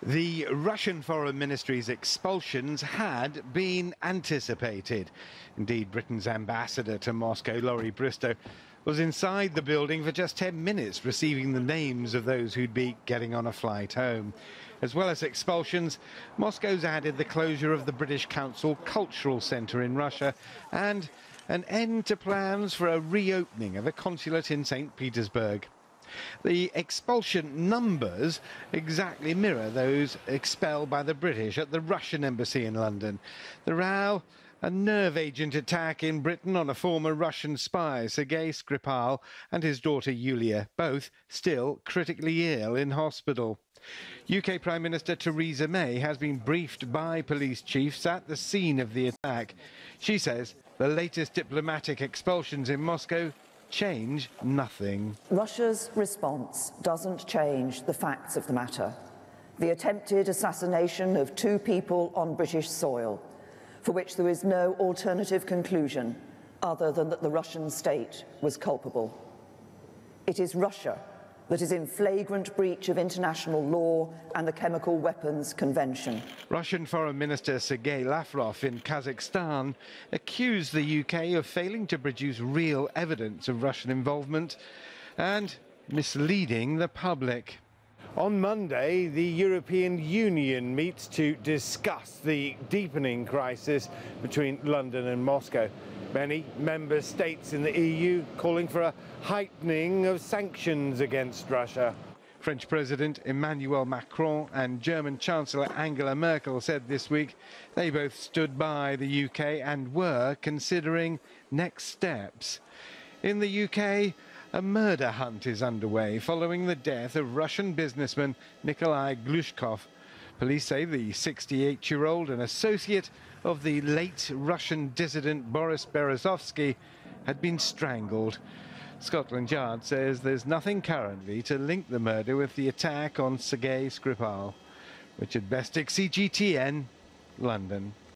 The Russian Foreign Ministry's expulsions had been anticipated. Indeed, Britain's ambassador to Moscow, Laurie Bristow, was inside the building for just 10 minutes, receiving the names of those who'd be getting on a flight home. As well as expulsions, Moscow's added the closure of the British Council Cultural Centre in Russia and an end to plans for a reopening of a consulate in St. Petersburg. The expulsion numbers exactly mirror those expelled by the British at the Russian embassy in London. The row, a nerve agent attack in Britain on a former Russian spy, Sergei Skripal, and his daughter Yulia, both still critically ill in hospital. UK Prime Minister Theresa May has been briefed by police chiefs at the scene of the attack. She says the latest diplomatic expulsions in Moscow change nothing. Russia's response doesn't change the facts of the matter. The attempted assassination of 2 people on British soil, for which there is no alternative conclusion other than that the Russian state was culpable. It is Russia that is in flagrant breach of international law and the Chemical Weapons Convention. Russian Foreign Minister Sergei Lavrov in Kazakhstan accused the UK of failing to produce real evidence of Russian involvement and misleading the public. On Monday, the European Union meets to discuss the deepening crisis between London and Moscow. Many member states in the EU calling for a heightening of sanctions against Russia. French President Emmanuel Macron and German Chancellor Angela Merkel said this week they both stood by the UK and were considering next steps. In the UK, a murder hunt is underway following the death of Russian businessman Nikolai Glushkov. Police say the 68-year-old, an associate of the late Russian dissident Boris Berezovsky, had been strangled. Scotland Yard says there's nothing currently to link the murder with the attack on Sergei Skripal. Richard Bestic, CGTN, London.